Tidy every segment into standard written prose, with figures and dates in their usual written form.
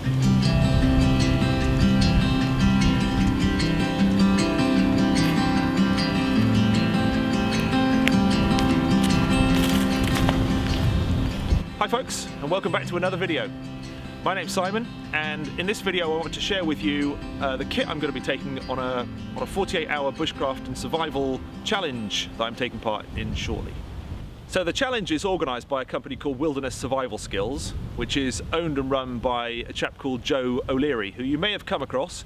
Hi folks, and welcome back to another video. My name's Simon, and in this video I want to share with you the kit I'm going to be taking on a 48-hour bushcraft and survival challenge that I'm taking part in shortly. So the challenge is organised by a company called Wilderness Survival Skills, which is owned and run by a chap called Joe O'Leary, who you may have come across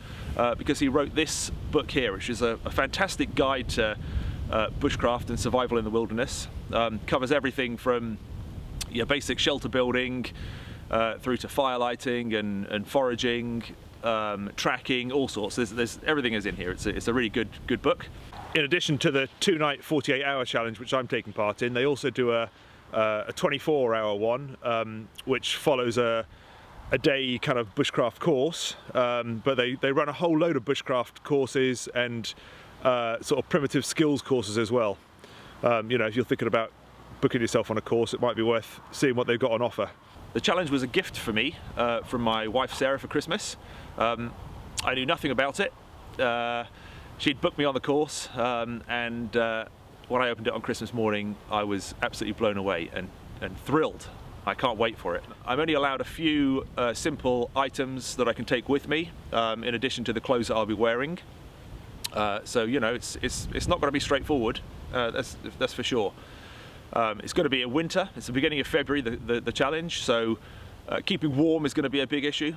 because he wrote this book here, which is a fantastic guide to bushcraft and survival in the wilderness. Covers everything from basic shelter building through to fire lighting and foraging, tracking, all sorts. There's everything is in here. It's a really good book. In addition to the 2-night 48-hour challenge, which I'm taking part in, they also do a 24-hour one, which follows a day kind of bushcraft course. But they run a whole load of bushcraft courses and sort of primitive skills courses as well. If you're thinking about booking yourself on a course, it might be worth seeing what they've got on offer. The challenge was a gift for me from my wife Sarah for Christmas. I knew nothing about it. She'd booked me on the course, and when I opened it on Christmas morning, I was absolutely blown away and thrilled. I can't wait for it. I'm only allowed a few simple items that I can take with me, in addition to the clothes that I'll be wearing. So it's not going to be straightforward. That's for sure. It's going to be in winter. It's the beginning of February, the challenge, so keeping warm is going to be a big issue.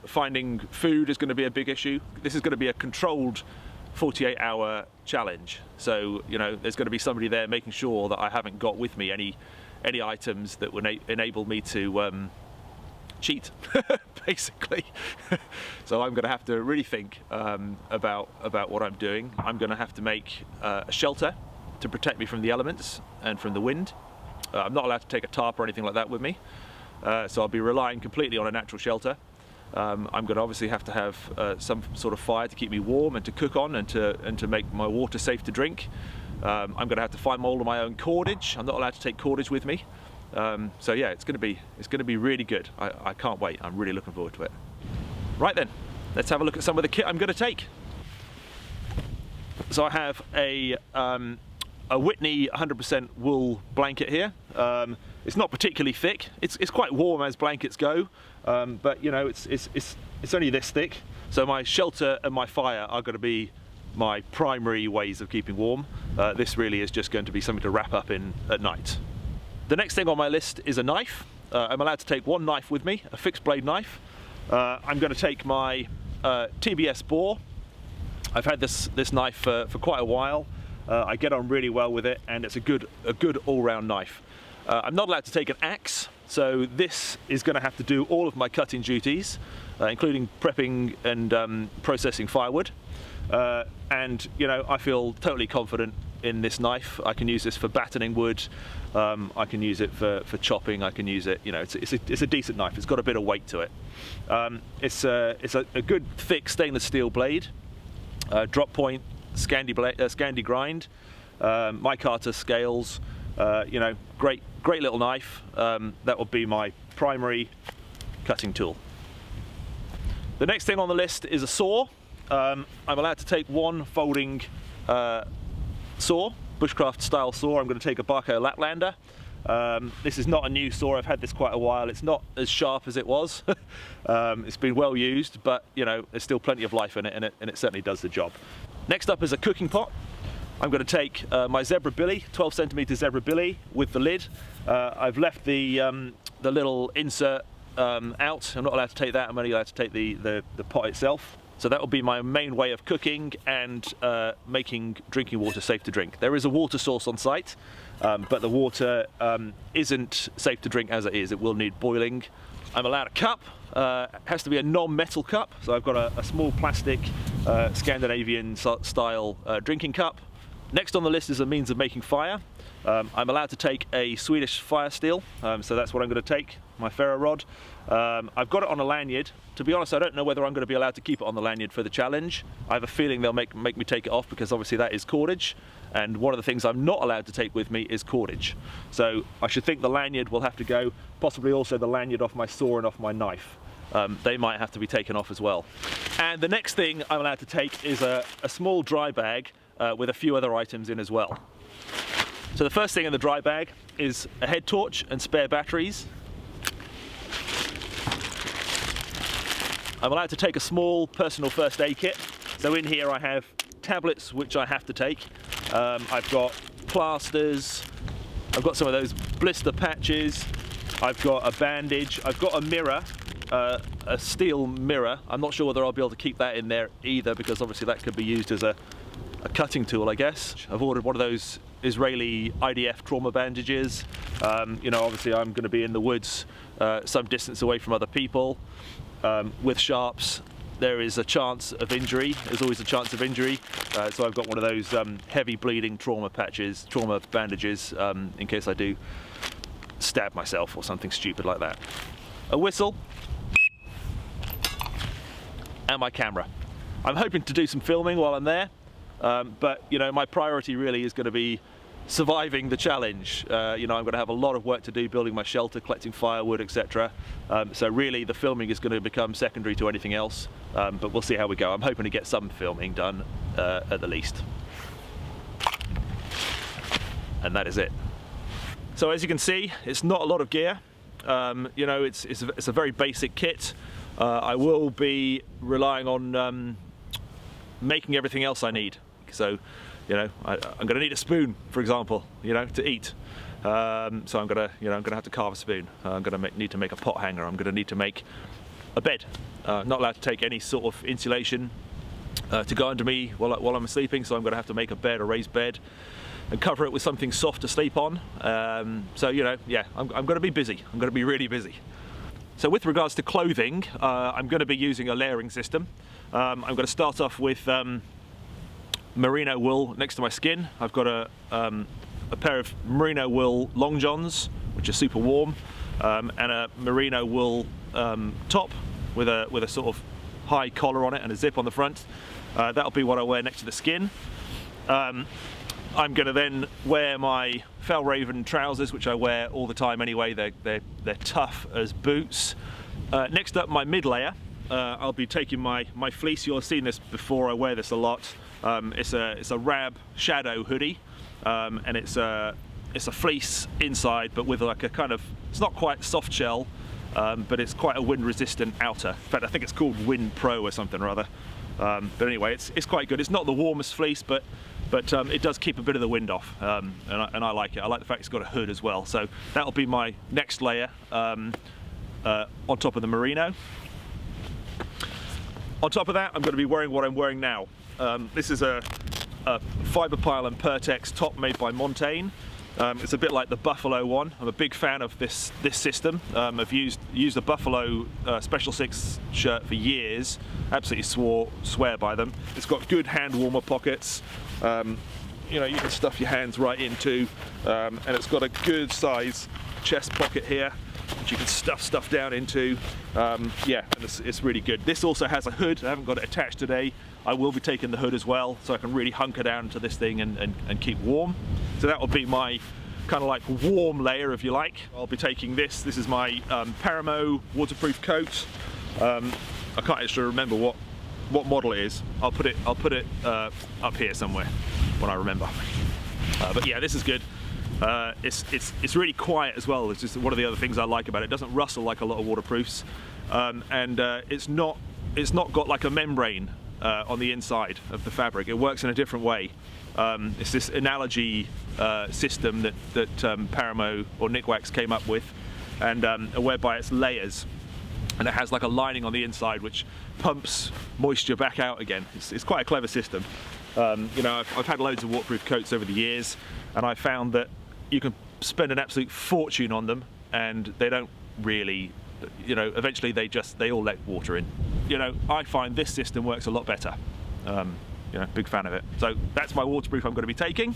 Finding food is going to be a big issue. This is going to be a controlled 48-hour challenge, so there's going to be somebody there making sure that I haven't got with me any items that would enable me to cheat, basically. So I'm going to have to really think about what I'm doing. I'm going to have to make a shelter to protect me from the elements and from the wind. I'm not allowed to take a tarp or anything like that with me, so I'll be relying completely on a natural shelter. I'm going to obviously have to have some sort of fire to keep me warm and to cook on and to make my water safe to drink. I'm going to have to find all of my own cordage. I'm not allowed to take cordage with me. So yeah, it's going to be really good. I can't wait. I'm really looking forward to it. Right then, let's have a look at some of the kit I'm going to take. So I have a Whitney 100% wool blanket here. It's not particularly thick. It's quite warm as blankets go, but it's only this thick. So my shelter and my fire are going to be my primary ways of keeping warm. This really is just going to be something to wrap up in at night. The next thing on my list is a knife. I'm allowed to take one knife with me, a fixed blade knife. I'm going to take my TBS bore. I've had this knife for quite a while. I get on really well with it, and it's a good all-round knife. I'm not allowed to take an axe, so this is going to have to do all of my cutting duties, including prepping and processing firewood. And I feel totally confident in this knife. I can use this for battening wood. I can use it for chopping. I can use it. It's a decent knife. It's got a bit of weight to it. It's a good thick stainless steel blade. Drop point. Scandi grind, micarta scales, great little knife. That will be my primary cutting tool. The next thing on the list is a saw. I'm allowed to take one folding saw, bushcraft style saw. I'm going to take a Barco Laplander. This is not a new saw. I've had this quite a while. It's not as sharp as it was. It's been well used, but there's still plenty of life in it, and it certainly does the job. Next up is a cooking pot. I'm going to take my Zebra Billy, 12cm Zebra Billy with the lid. I've left the little insert out. I'm not allowed to take that. I'm only allowed to take the pot itself. So that will be my main way of cooking and making drinking water safe to drink. There is a water source on site, but the water isn't safe to drink as it is. It will need boiling. I'm allowed a cup. It has to be a non-metal cup, so I've got a small plastic Scandinavian style drinking cup. Next on the list is a means of making fire. I'm allowed to take a Swedish fire steel, so that's what I'm going to take, my ferro rod. I've got it on a lanyard. To be honest, I don't know whether I'm going to be allowed to keep it on the lanyard for the challenge. I have a feeling they'll make me take it off, because obviously that is cordage, and one of the things I'm not allowed to take with me is cordage. So I should think the lanyard will have to go, possibly also the lanyard off my saw and off my knife. they might have to be taken off as well. And the next thing I'm allowed to take is a small dry bag with a few other items in as well. So the first thing in the dry bag is a head torch and spare batteries. I'm allowed to take a small personal first aid kit. So in here I have tablets which I have to take. I've got plasters, I've got some of those blister patches, I've got a bandage, I've got a mirror, a steel mirror. I'm not sure whether I'll be able to keep that in there either, because obviously that could be used as a cutting tool, I guess. I've ordered one of those Israeli IDF trauma bandages. You know, obviously I'm going to be in the woods some distance away from other people. With sharps, there is a chance of injury. There's always a chance of injury. So I've got one of those heavy bleeding trauma bandages, in case I do stab myself or something stupid like that. A whistle, and my camera. I'm hoping to do some filming while I'm there, but you know, my priority really is going to be surviving the challenge. You know, I'm going to have a lot of work to do building my shelter, collecting firewood, etc. So really the filming is going to become secondary to anything else, but we'll see how we go. I'm hoping to get some filming done at the least. And that is it. So as you can see, it's not a lot of gear. You know, it's a very basic kit. I will be relying on making everything else I need. So, you know, I'm going to need a spoon, for example, you know, to eat. So I'm going to have to carve a spoon. I'm going to need to make a pot hanger. I'm going to need to make a bed. Not allowed to take any sort of insulation to go under me while I'm sleeping. So I'm going to have to make a bed, a raised bed, and cover it with something soft to sleep on. So, you know, yeah, I'm going to be busy. I'm going to be really busy. So with regards to clothing, I'm going to be using a layering system. I'm going to start off with merino wool next to my skin. I've got a pair of merino wool long johns, which are super warm, and a merino wool top with a sort of high collar on it and a zip on the front. That'll be what I wear next to the skin. I'm going to then wear my Fjällräven trousers, which I wear all the time anyway. They're tough as boots. Next up, my mid layer. I'll be taking my fleece. You'll have seen this before. I wear this a lot. It's a Rab Shadow hoodie, and it's a fleece inside, but with like a kind of, it's not quite soft shell, but it's quite a wind resistant outer. In fact, I think it's called Wind Pro or something or other. But anyway, it's quite good. It's not the warmest fleece, but it does keep a bit of the wind off, and I like it. I like the fact it's got a hood as well. So that'll be my next layer on top of the merino. On top of that, I'm going to be wearing what I'm wearing now. This is a fibre pile and Pertex top made by Montaigne. It's a bit like the Buffalo one. I'm a big fan of this system. I've used a Buffalo Special 6 shirt for years. Absolutely swear by them. It's got good hand warmer pockets. You know, you can stuff your hands right into, and it's got a good size chest pocket here, which you can stuff stuff down into. Yeah, and it's really good. This also has a hood. I haven't got it attached today. I will be taking the hood as well, so I can really hunker down to this thing and keep warm. So that will be my kind of like warm layer, if you like. I'll be taking this. This is my Paramo waterproof coat. I can't actually remember what model it is. I'll put it up here somewhere when I remember. But yeah, this is good. It's really quiet as well. It's just one of the other things I like about it. It doesn't rustle like a lot of waterproofs, and it's not got like a membrane on the inside of the fabric. It works in a different way. It's this analogy system that Paramo or Nikwax came up with, and whereby it's layers, and it has like a lining on the inside which pumps moisture back out again. It's quite a clever system. You know, I've had loads of waterproof coats over the years, and I found that you can spend an absolute fortune on them, and they don't really, you know, eventually they all let water in. You know, I find this system works a lot better. You know, big fan of it. So that's my waterproof I'm going to be taking.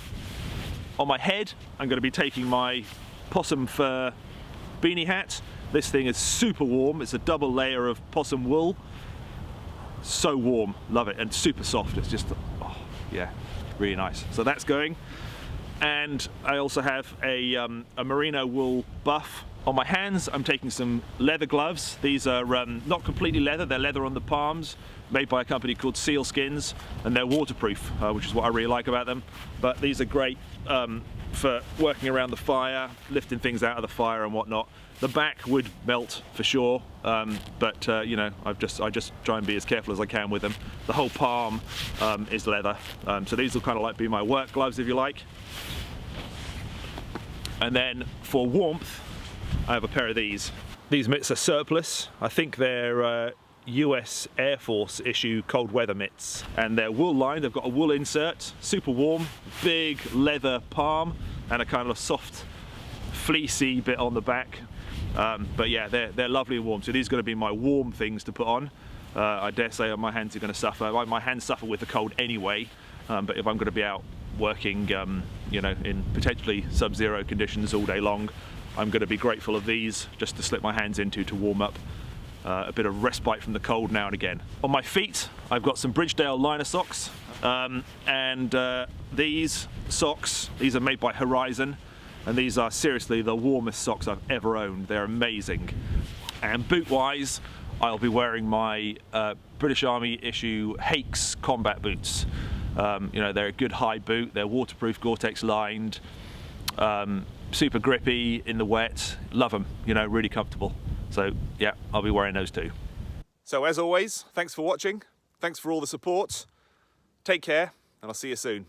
On my head, I'm going to be taking my possum fur beanie hat. This thing is super warm. It's a double layer of possum wool. So warm, love it, and super soft. It's just, oh, yeah, really nice. So that's going. And I also have a merino wool buff On my hands, I'm taking some leather gloves. These are not completely leather, they're leather on the palms, made by a company called Sealskins, and they're waterproof, which is what I really like about them. But these are great for working around the fire, lifting things out of the fire and whatnot. The back would melt for sure, but you know, I just try and be as careful as I can with them. The whole palm is leather, so these will kind of like be my work gloves, if you like. And then for warmth, I have a pair of these. These mitts are surplus. I think they're US Air Force issue cold weather mitts, and they're wool lined. They've got a wool insert, super warm, big leather palm, and a kind of soft fleecy bit on the back. But yeah, they're lovely and warm. So these are going to be my warm things to put on. I dare say my hands are going to suffer. My hands suffer with the cold anyway, but if I'm going to be out working, you know, in potentially sub-zero conditions all day long, I'm going to be grateful of these just to slip my hands into to warm up. A bit of respite from the cold now and again. On my feet, I've got some Bridgedale liner socks, and these socks, these are made by Horizon, and these are seriously the warmest socks I've ever owned. They're amazing. And boot-wise, I'll be wearing my British Army issue Hakes combat boots. You know, they're a good high boot, they're waterproof, Gore-Tex lined, super grippy in the wet, love them, you know, really comfortable. So yeah, I'll be wearing those too. So as always, thanks for watching, thanks for all the support, take care, and I'll see you soon.